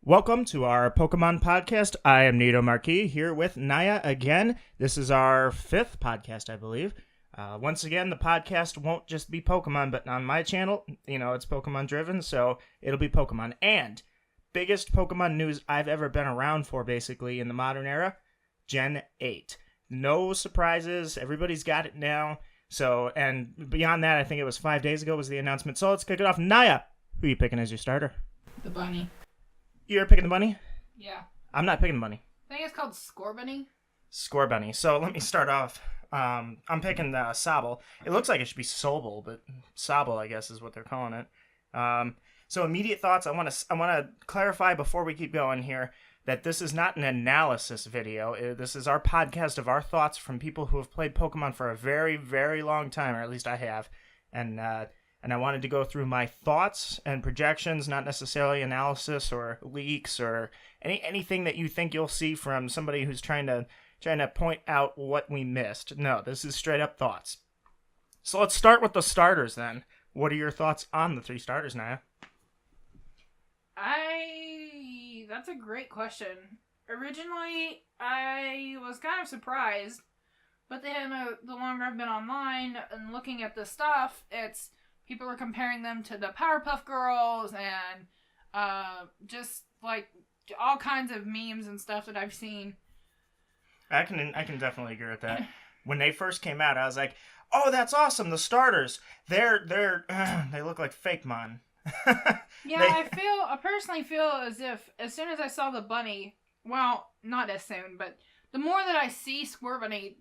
Welcome to our Pokemon podcast. I am Nito Marquis here with Naya again. This is our fifth podcast, I believe. Once again, the podcast won't just be Pokemon, but on my channel, it's Pokemon driven, so it'll be Pokemon. And biggest Pokemon news I've ever been around for, basically, in the modern era, Gen 8. No surprises. Everybody's got it now. So, and beyond that, I think it was 5 days ago was the announcement. So let's kick it off. Naya, who are you picking as your starter? The bunny. You're picking the bunny? Yeah. I'm not picking the bunny. I think it's called Scorbunny. Scorbunny. So let me start off. I'm picking Sobble. It looks like it should be Sobble, but Sobble, I guess, is what they're calling it. So immediate thoughts. I want to clarify before we keep going here that this is not an analysis video. This is our podcast of our thoughts from people who have played Pokemon for a very, very long time, or at least I have, and I wanted to go through my thoughts and projections, not necessarily analysis or leaks or anything that you think you'll see from somebody who's trying to point out what we missed. No, this is straight up thoughts. So let's start with the starters then. What are your thoughts on the three starters, Naya? That's a great question. Originally, I was kind of surprised, but then the longer I've been online and looking at this stuff, people are comparing them to the Powerpuff Girls and just like all kinds of memes and stuff that I've seen. I can definitely agree with that. When they first came out, I was like, "Oh, that's awesome! The starters, they look like fake mon." Yeah, I personally feel as if as soon as I saw the bunny, well, not as soon, but the more that I see Scorbunny,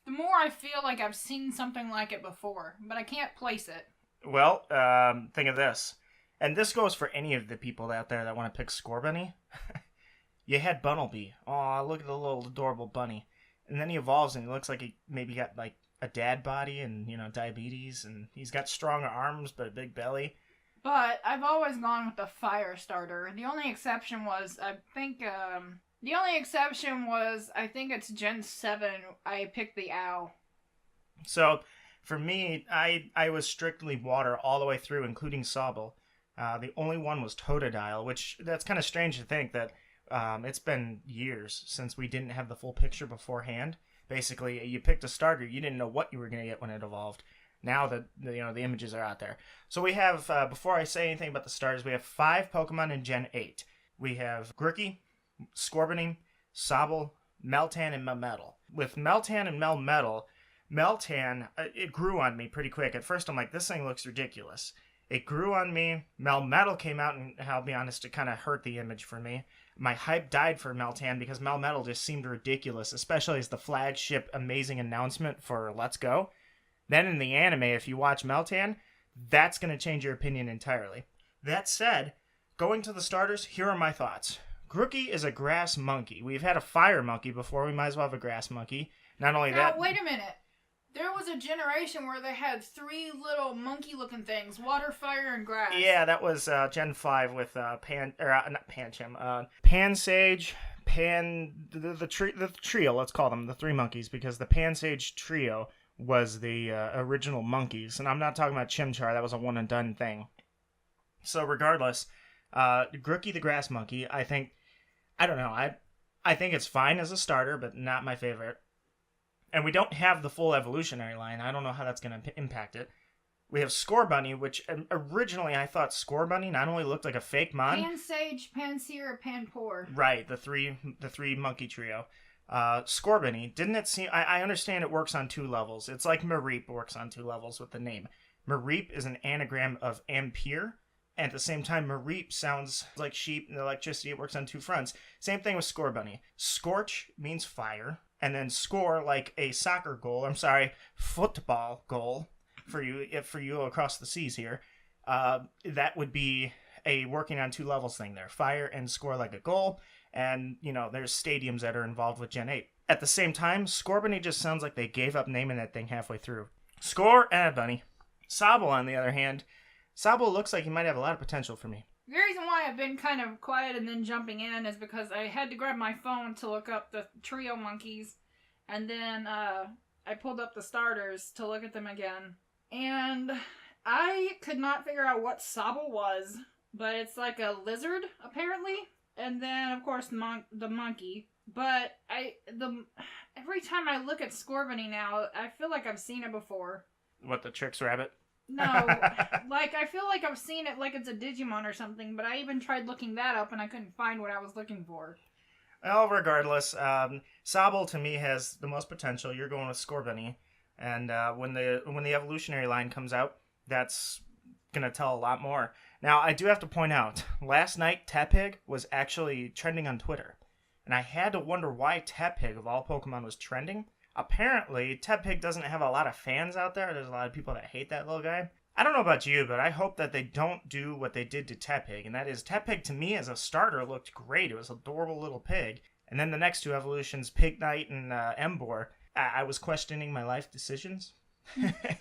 the more I feel like I've seen something like it before, but I can't place it. Well, think of this. And this goes for any of the people out there that want to pick Scorbunny. You had Bunnelby. Oh, look at the little adorable bunny. And then he evolves and he looks like he maybe got like a dad body and, diabetes. And he's got strong arms but a big belly. But I've always gone with the fire starter. The only exception was, I think it's Gen 7. I picked the owl. So, for me, I was strictly water all the way through, including Sobble. The only one was Totodile, which that's kind of strange to think that it's been years since we didn't have the full picture beforehand. Basically, you picked a starter, you didn't know what you were going to get when it evolved. Now that the images are out there. So we have, before I say anything about the starters, we have 5 Pokemon in Gen 8. We have Grookey, Scorbunny, Sobble, Meltan, and Melmetal. With Meltan and Melmetal, Meltan, it grew on me pretty quick. At first, I'm like, this thing looks ridiculous. It grew on me. Melmetal came out, and I'll be honest, it kind of hurt the image for me. My hype died for Meltan because Melmetal just seemed ridiculous, especially as the flagship amazing announcement for Let's Go. Then in the anime, if you watch Meltan, that's going to change your opinion entirely. That said, going to the starters, here are my thoughts. Grookey is a grass monkey. We've had a fire monkey before. We might as well have a grass monkey. Not only that... Wait a minute. There was a generation where they had 3 little monkey-looking things: water, fire, and grass. Yeah, that was Gen 5 with Pansage, the trio, let's call them, the 3 monkeys, because the Pansage trio was the original monkeys, and I'm not talking about Chimchar. That was a one-and-done thing. So regardless, Grookey the grass monkey, I think it's fine as a starter, but not my favorite. And we don't have the full evolutionary line. I don't know how that's going to impact it. We have Scorbunny, which originally I thought Scorbunny not only looked like a fake mon... Pansage, Pansear, Panpour. Right, the three monkey trio. Scorbunny, didn't it seem... I understand it works on 2 levels. It's like Mareep works on 2 levels with the name. Mareep is an anagram of Ampere. And at the same time, Mareep sounds like sheep and electricity. It works on 2 fronts. Same thing with Scorbunny. Scorch means fire. And then score like a soccer goal. I'm sorry, football goal for you across the seas here. That would be a working on 2 levels thing there. Fire and score like a goal. And, there's stadiums that are involved with Gen 8. At the same time, Scorbunny just sounds like they gave up naming that thing halfway through. Score, bunny. Sobble, on the other hand, Sobble looks like he might have a lot of potential for me. The reason why I've been kind of quiet and then jumping in is because I had to grab my phone to look up the trio monkeys, and then I pulled up the starters to look at them again. And I could not figure out what Sobble was, but it's like a lizard, apparently. and then of course the monkey. But every time I look at Scorbunny now, I feel like I've seen it before. What, the Trix Rabbit? No, like I feel like I've seen it like it's a Digimon or something. But I even tried looking that up and I couldn't find what I was looking for. Well, regardless, Sobble to me has the most potential. You're going with Scorbunny, and when the evolutionary line comes out, that's gonna tell a lot more. Now, I do have to point out, last night Tepig was actually trending on Twitter, and I had to wonder why Tepig of all Pokemon was trending. Apparently, Tepig doesn't have a lot of fans out there. There's a lot of people that hate that little guy. I don't know about you, but I hope that they don't do what they did to Tepig, and that is Tepig to me as a starter looked great. It was an adorable little pig. And then the next two evolutions, Pignite and Emboar, I was questioning my life decisions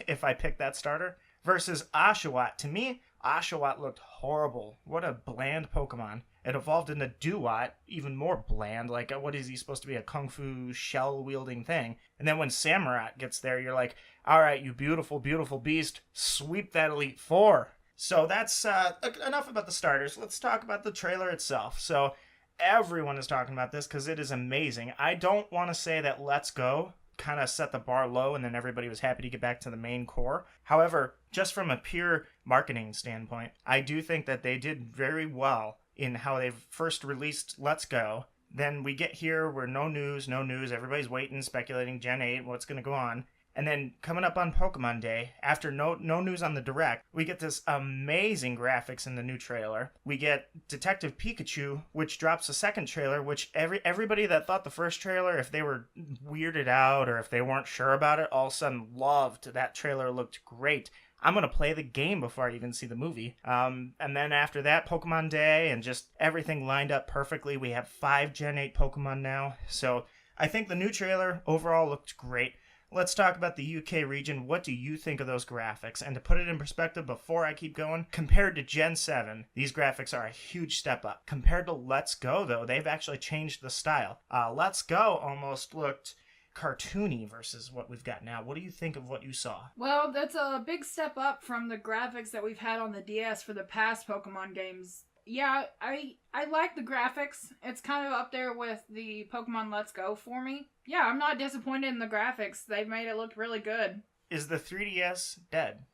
if I picked that starter. Versus Oshawott. To me, Oshawott looked horrible. What a bland Pokemon. It evolved into Duat, even more bland. Like, what is he supposed to be, a kung fu shell-wielding thing? And then when Samurott gets there, you're like, all right, you beautiful, beautiful beast, sweep that Elite Four. So that's enough about the starters. Let's talk about the trailer itself. So everyone is talking about this because it is amazing. I don't want to say that Let's Go kind of set the bar low and then everybody was happy to get back to the main core. However, just from a pure marketing standpoint, I do think that they did very well in how they first released Let's Go. Then we get here, we're no news. Everybody's waiting, speculating Gen 8, what's going to go on. And then coming up on Pokemon Day, after no news on the Direct, we get this amazing graphics in the new trailer. We get Detective Pikachu, which drops a second trailer, which everybody that thought the first trailer, if they were weirded out or if they weren't sure about it, all of a sudden loved that trailer. Looked great. I'm going to play the game before I even see the movie. And then after that, Pokemon Day, and just everything lined up perfectly. We have 5 Gen 8 Pokemon now. So I think the new trailer overall looked great. Let's talk about the UK region. What do you think of those graphics? And to put it in perspective before I keep going, compared to Gen 7, these graphics are a huge step up. Compared to Let's Go, though, they've actually changed the style. Let's Go almost looked cartoony versus what we've got now. What do you think of what you saw? Well, that's a big step up from the graphics that we've had on the DS for the past Pokemon games. Yeah, I like the graphics. It's kind of up there with the Pokemon Let's Go for me. Yeah, I'm not disappointed in the graphics. They've made it look really good. Is the 3DS dead?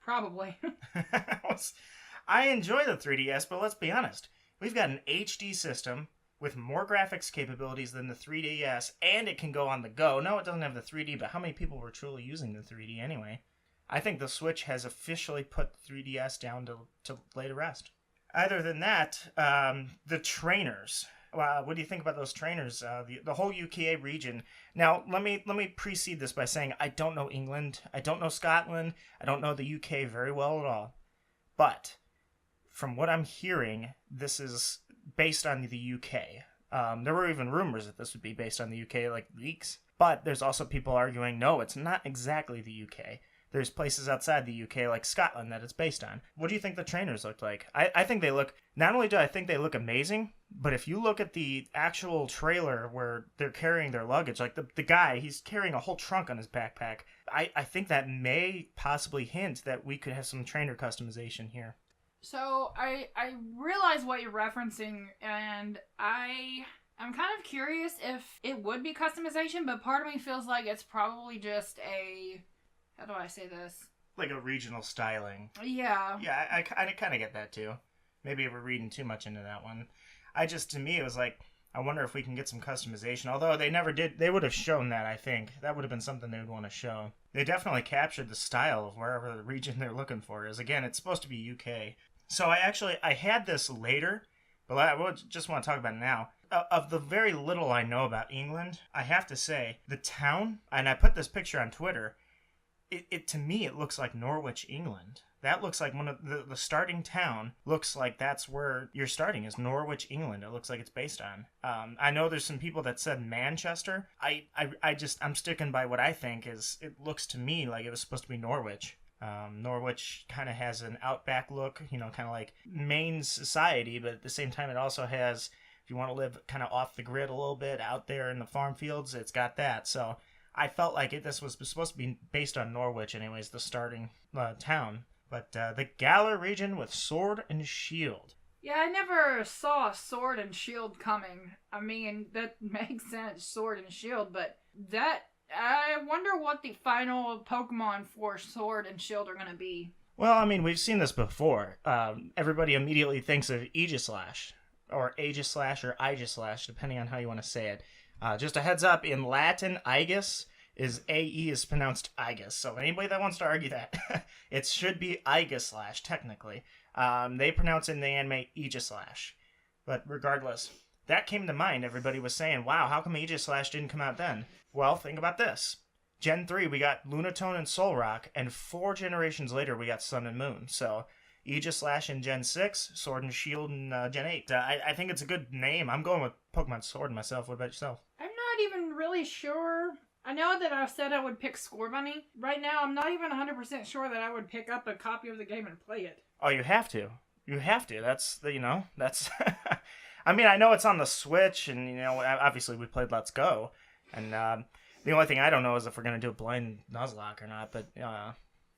Probably. I enjoy the 3DS, but let's be honest. We've got an HD system with more graphics capabilities than the 3DS, and it can go on the go. No, it doesn't have the 3D, but how many people were truly using the 3D anyway? I think the Switch has officially put the 3DS down to lay to rest. Other than that, the trainers. What do you think about those trainers? The whole UK region. Now, let me precede this by saying I don't know England. I don't know Scotland. I don't know the UK very well at all. But from what I'm hearing, this is based on the UK. There were even rumors that this would be based on the UK, like leaks. But there's also people arguing, no, it's not exactly the UK. There's places outside the UK, like Scotland, that it's based on. What do you think the trainers look like? I think they look, not only do I think they look amazing, but if you look at the actual trailer where they're carrying their luggage, like the guy, he's carrying a whole trunk on his backpack. I think that may possibly hint that we could have some trainer customization here. So I realize what you're referencing, and I'm kind of curious if it would be customization, but part of me feels like it's probably just a... How do I say this? Like a regional styling. Yeah. Yeah, I kind of get that too. Maybe we're reading too much into that one. To me, it was like, I wonder if we can get some customization. Although they never did. They would have shown that, I think. That would have been something they would want to show. They definitely captured the style of wherever the region they're looking for is. Again, it's supposed to be UK. So I had this later, but I just want to talk about it now. Of the very little I know about England, I have to say, the town, and I put this picture on Twitter, It to me, it looks like Norwich, England. That looks like one of the starting town looks like that's where you're starting is Norwich, England. It looks like it's based on. I know there's some people that said Manchester. I'm sticking by what I think is it looks to me like it was supposed to be Norwich. Norwich kind of has an outback look, kind of like Maine society, but at the same time it also has, if you want to live kind of off the grid a little bit out there in the farm fields, it's got that. So I felt like this was supposed to be based on Norwich anyways, the starting town. But the Galar region with Sword and Shield. Yeah, I never saw Sword and Shield coming. I mean, that makes sense, Sword and Shield, but that. I wonder what the final Pokemon for Sword and Shield are gonna be. Well, I mean, we've seen this before. Everybody immediately thinks of Aegislash, or Aegislash, or Aegislash, depending on how you want to say it. Just a heads up, in Latin, Aegis is A-E is pronounced Aegis. So anybody that wants to argue that, it should be Aegislash, technically. They pronounce it in the anime Aegislash. But regardless, that came to mind. Everybody was saying, wow, how come Aegislash didn't come out then? Well, think about this. Gen 3, we got Lunatone and Solrock, and 4 generations later, we got Sun and Moon. So, Aegislash in Gen 6, Sword and Shield in Gen 8. I think it's a good name. I'm going with Pokemon Sword myself. What about yourself? I'm not even really sure. I know that I said I would pick Scorbunny. Right now, I'm not even 100% sure that I would pick up a copy of the game and play it. Oh, you have to. You have to. That's, that's... I mean, I know it's on the Switch, and, obviously we played Let's Go, and, the only thing I don't know is if we're going to do a blind Nuzlocke or not, but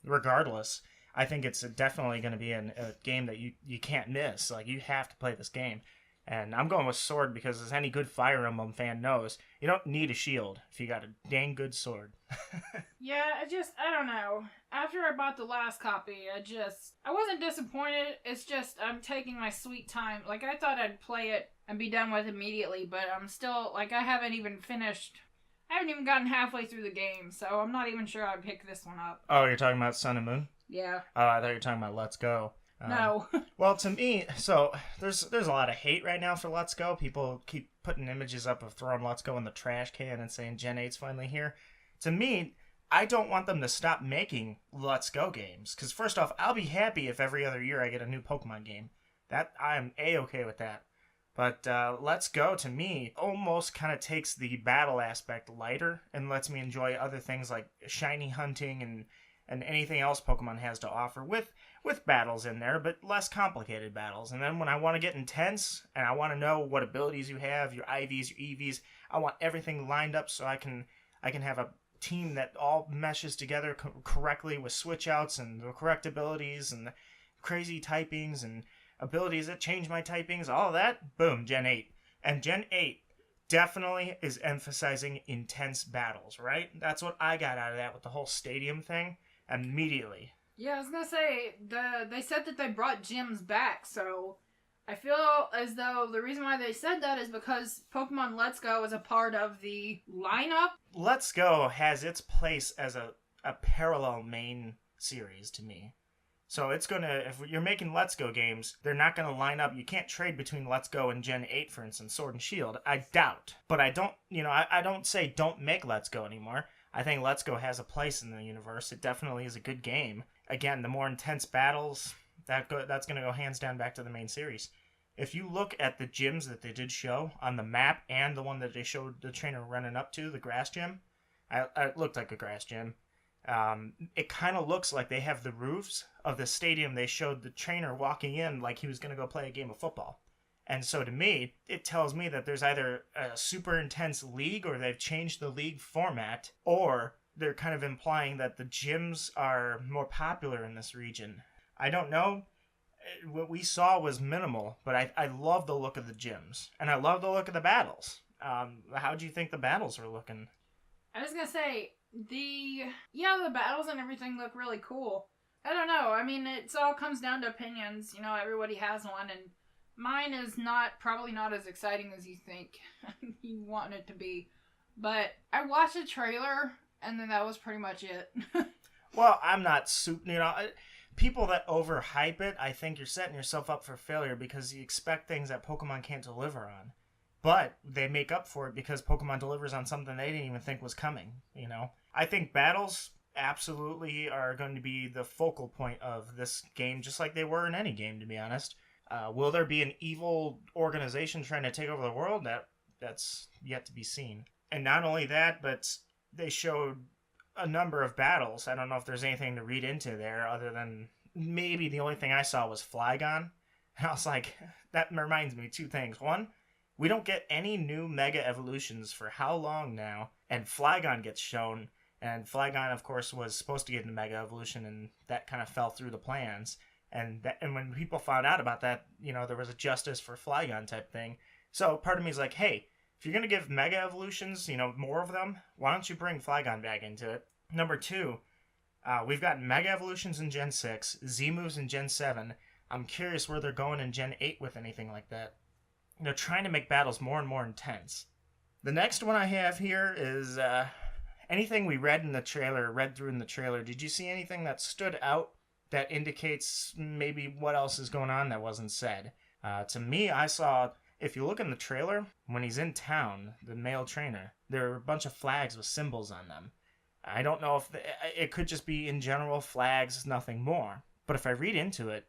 regardless, I think it's definitely going to be a game that you can't miss. Like, you have to play this game. And I'm going with Sword because, as any good Fire Emblem fan knows, you don't need a shield if you got a dang good sword. Yeah, I don't know. After I bought the last copy, I wasn't disappointed. It's just, I'm taking my sweet time. Like, I thought I'd play it and be done with it immediately, but I'm still, like, I haven't even gotten halfway through the game, so I'm not even sure I'd pick this one up. Oh, you're talking about Sun and Moon? Yeah. Oh, I thought you were talking about Let's Go. No. Well, to me, so there's a lot of hate right now for Let's Go. People keep putting images up of throwing Let's Go in the trash can and saying Gen 8's finally here. To me, I don't want them to stop making Let's Go games. Because first off, I'll be happy if every other year I get a new Pokemon game. That I'm A-okay with that. But Let's Go, to me, almost kind of takes the battle aspect lighter and lets me enjoy other things like shiny hunting and anything else Pokemon has to offer with battles in there, but less complicated battles. And then when I want to get intense and I want to know what abilities you have, your IVs, your EVs, I want everything lined up so I can have a team that all meshes together correctly with switch outs and the correct abilities and the crazy typings and abilities that change my typings, all that, boom, Gen 8. And Gen 8 definitely is emphasizing intense battles, right? That's what I got out of that with the whole stadium thing immediately. Yeah, I was gonna say, they said that they brought gyms back, so I feel as though the reason why they said that is because Pokemon Let's Go is a part of the lineup. Let's Go has its place as a parallel main series to me. So it's gonna, if you're making Let's Go games, they're not gonna line up. You can't trade between Let's Go and Gen 8, for instance, Sword and Shield. I doubt. But I don't, I don't say don't make Let's Go anymore. I think Let's Go has a place in the universe. It definitely is a good game. Again, the more intense battles, that's going to go hands down back to the main series. If you look at the gyms that they did show on the map and the one that they showed the trainer running up to, the grass gym, it looked like a grass gym. It kind of looks like they have the roofs of the stadium they showed the trainer walking in like he was going to go play a game of football. And so to me, it tells me that there's either a super intense league or they've changed the league format, or they're kind of implying that the gyms are more popular in this region. I don't know. What we saw was minimal, but I love the look of the gyms. And I love the look of the battles. How do you think the battles are looking? I was going to say, the battles and everything look really cool. I don't know. I mean, it all comes down to opinions. Everybody has one, and mine is probably not as exciting as you think you want it to be. But I watched the trailer, and then that was pretty much it. Well, I'm not people that overhype it, I think you're setting yourself up for failure because you expect things that Pokemon can't deliver on. But they make up for it because Pokemon delivers on something they didn't even think was coming, I think battles absolutely are going to be the focal point of this game, just like they were in any game, to be honest. Will there be an evil organization trying to take over the world? That's yet to be seen. And not only that, but they showed a number of battles. I don't know if there's anything to read into there other than maybe the only thing I saw was Flygon. And I was like, that reminds me of two things. One, we don't get any new Mega Evolutions for how long now? And Flygon gets shown. And Flygon, of course, was supposed to get a Mega Evolution, and that kind of fell through the plans. And when people found out about that, there was a justice for Flygon type thing. So part of me is like, hey, if you're gonna give Mega Evolutions, more of them, why don't you bring Flygon back into it? Number two, we've got Mega Evolutions in Gen 6, Z moves in Gen 7. I'm curious where they're going in Gen 8 with anything like that. They're trying to make battles more and more intense. The next one I have here is anything we read through in the trailer. Did you see anything that stood out that indicates maybe what else is going on that wasn't said? To me, I saw, if you look in the trailer, when he's in town, the male trainer, there are a bunch of flags with symbols on them. I don't know if it could just be in general flags, nothing more. But if I read into it,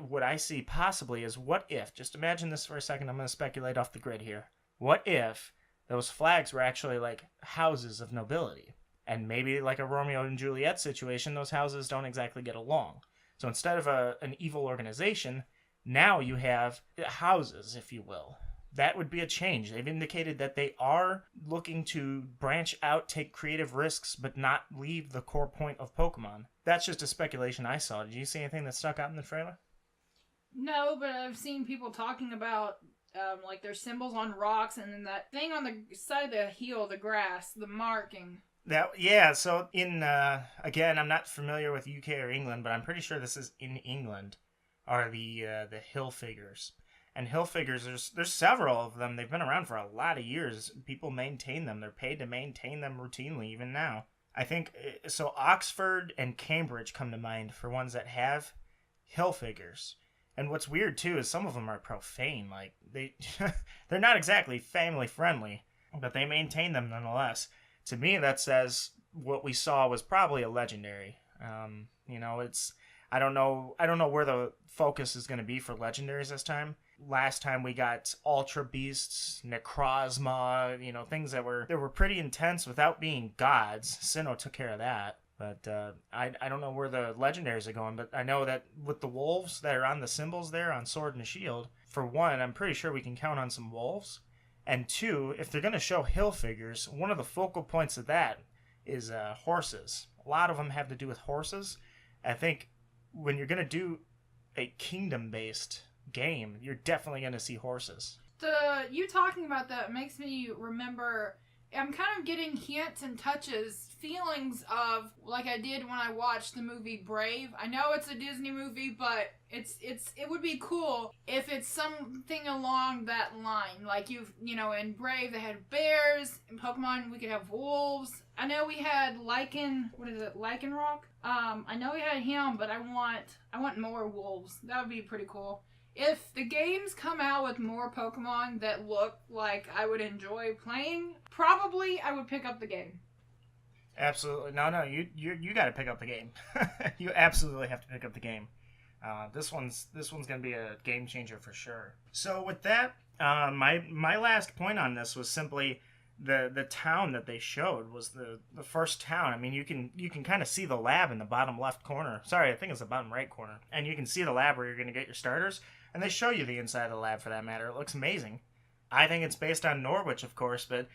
what I see possibly is, what if, just imagine this for a second, I'm going to speculate off the grid here. What if those flags were actually like houses of nobility? And maybe like a Romeo and Juliet situation, those houses don't exactly get along. So instead of an evil organization, now you have houses, if you will. That would be a change. They've indicated that they are looking to branch out, take creative risks, but not leave the core point of Pokemon. That's just a speculation I saw. Did you see anything that stuck out in the trailer? No, but I've seen people talking about like there's symbols on rocks, and then that thing on the side of the heel, the grass, the marking. So in again, I'm not familiar with UK or England, but I'm pretty sure this is in England, are the hill figures. And hill figures, there's several of them. They've been around for a lot of years. People maintain them. They're paid to maintain them routinely, even now. I think so. Oxford and Cambridge come to mind for ones that have hill figures. And what's weird too is some of them are profane. Like they're not exactly family friendly, but they maintain them nonetheless. To me, that says what we saw was probably a legendary. It's I don't know where the focus is going to be for legendaries this time. Last time we got Ultra Beasts, Necrozma, things that were pretty intense without being gods. Sinnoh took care of that. But I don't know where the legendaries are going, but I know that with the wolves that are on the symbols there on Sword and Shield, for one, I'm pretty sure we can count on some wolves. And two, if they're going to show hill figures, one of the focal points of that is horses. A lot of them have to do with horses. I think when you're going to do a kingdom-based game, you're definitely going to see horses. You talking about that makes me remember, I'm kind of getting hints and feelings of like I did when I watched the movie Brave. I know it's a Disney movie, but it would be cool if it's something along that line. Like in Brave they had bears. In Pokemon we could have wolves. I know we had Lycanroc? I know we had him, but I want more wolves. That would be pretty cool. If the games come out with more Pokemon that look like I would enjoy playing, probably I would pick up the game. Absolutely. No, you got to pick up the game. You absolutely have to pick up the game. This one's going to be a game changer for sure. So with that, my last point on this was simply the town that they showed was the first town. I mean, you can kind of see the lab in the bottom left corner. Sorry, I think it's the bottom right corner. And you can see the lab where you're going to get your starters. And they show you the inside of the lab for that matter. It looks amazing. I think it's based on Norwich, of course, but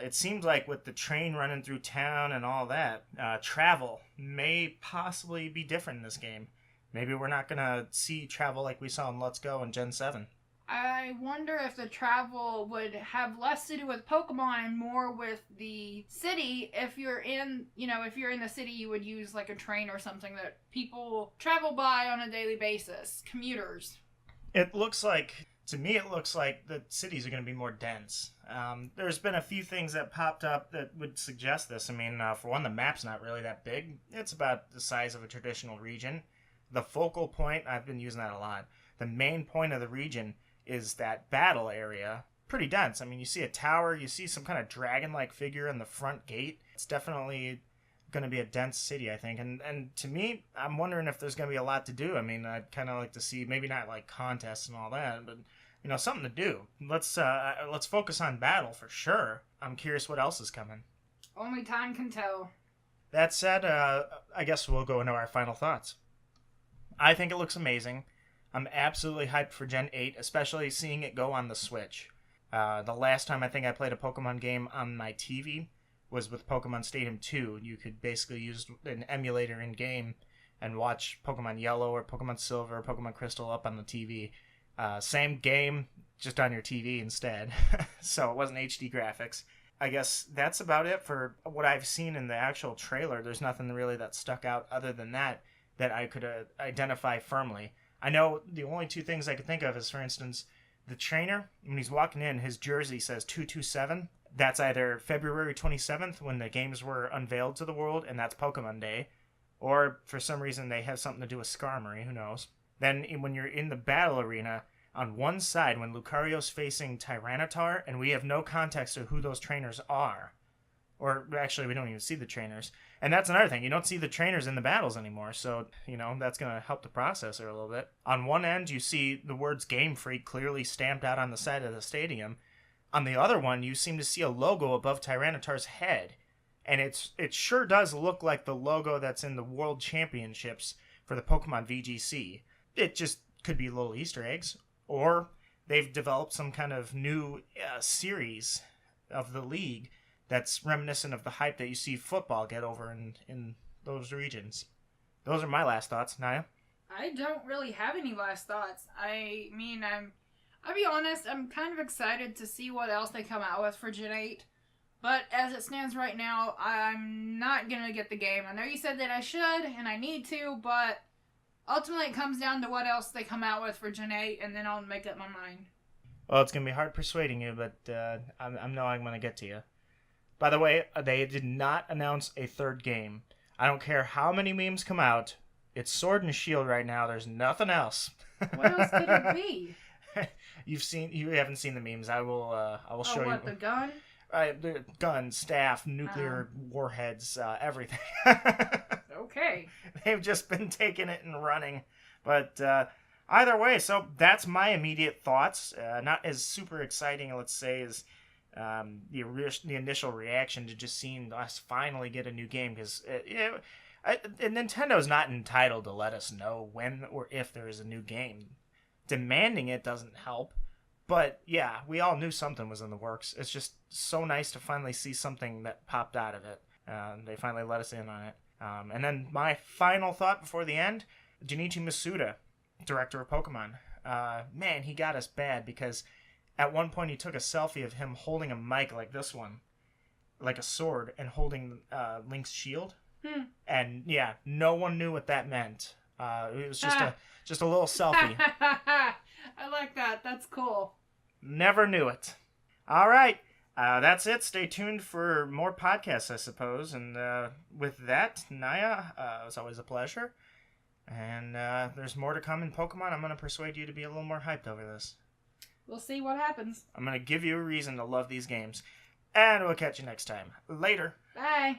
it seems like with the train running through town and all that, travel may possibly be different in this game. Maybe we're not going to see travel like we saw in Let's Go in Gen 7. I wonder if the travel would have less to do with Pokemon and more with the city. If you're in the city, you would use like a train or something that people travel by on a daily basis. Commuters. To me, it looks like the cities are going to be more dense. There's been a few things that popped up that would suggest this. I mean, for one, the map's not really that big. It's about the size of a traditional region. The focal point, I've been using that a lot. The main point of the region is that battle area. Pretty dense. I mean, you see a tower, you see some kind of dragon-like figure in the front gate. It's definitely going to be a dense city, I think. And to me, I'm wondering if there's going to be a lot to do. I mean, I'd kind of like to see, maybe not like contests and all that, but something to do. Let's focus on battle for sure. I'm curious what else is coming. Only time can tell. That said, I guess we'll go into our final thoughts. I think it looks amazing. I'm absolutely hyped for Gen 8, especially seeing it go on the Switch. The last time I think I played a Pokemon game on my TV was with Pokemon Stadium 2. You could basically use an emulator in-game and watch Pokemon Yellow or Pokemon Silver or Pokemon Crystal up on the TV. Same game, just on your TV instead. So it wasn't HD graphics. I guess that's about it for what I've seen in the actual trailer. There's nothing really that stuck out other than that I could identify firmly. I know the only two things I could think of is, for instance, the trainer, when he's walking in, his jersey says 227. That's either February 27th, when the games were unveiled to the world, and that's Pokemon Day, or for some reason they have something to do with Skarmory, who knows. Then when you're in the battle arena, on one side, when Lucario's facing Tyranitar, and we have no context of who those trainers are. Or actually, we don't even see the trainers. And that's another thing. You don't see the trainers in the battles anymore. So, that's going to help the processor a little bit. On one end, you see the words Game Freak clearly stamped out on the side of the stadium. On the other one, you seem to see a logo above Tyranitar's head. And it sure does look like the logo that's in the World Championships for the Pokemon VGC. It just could be little Easter eggs. Or they've developed some kind of new series of the league that's reminiscent of the hype that you see football get over in those regions. Those are my last thoughts. Naya? I don't really have any last thoughts. I mean, I'll be honest, I'm kind of excited to see what else they come out with for Gen 8. But as it stands right now, I'm not going to get the game. I know you said that I should, and I need to, but ultimately it comes down to what else they come out with for Gen 8, and then I'll make up my mind. Well, it's going to be hard persuading you, but I know I'm going to get to you. By the way, they did not announce a third game. I don't care how many memes come out. It's Sword and Shield right now. There's nothing else. What else could it be? You haven't seen the memes. I will show you. What, the gun? The gun, staff, nuclear warheads, everything. Okay. They've just been taking it and running. But either way, so that's my immediate thoughts. Not as super exciting, let's say, as the initial reaction to just seeing us finally get a new game, because Nintendo's not entitled to let us know when or if there is a new game. Demanding it doesn't help, but yeah, we all knew something was in the works. It's just so nice to finally see something that popped out of it. They finally let us in on it. And then my final thought before the end, Junichi Masuda, director of Pokemon. Man, he got us bad, because at one point he took a selfie of him holding a mic like this one, like a sword, and holding Link's shield. And yeah, no one knew what that meant. It was just a little selfie. I like that. That's cool. Never knew it. All right. That's it. Stay tuned for more podcasts, I suppose. And with that, Naya, it was always a pleasure. And there's more to come in Pokemon. I'm going to persuade you to be a little more hyped over this. We'll see what happens. I'm going to give you a reason to love these games. And we'll catch you next time. Later. Bye.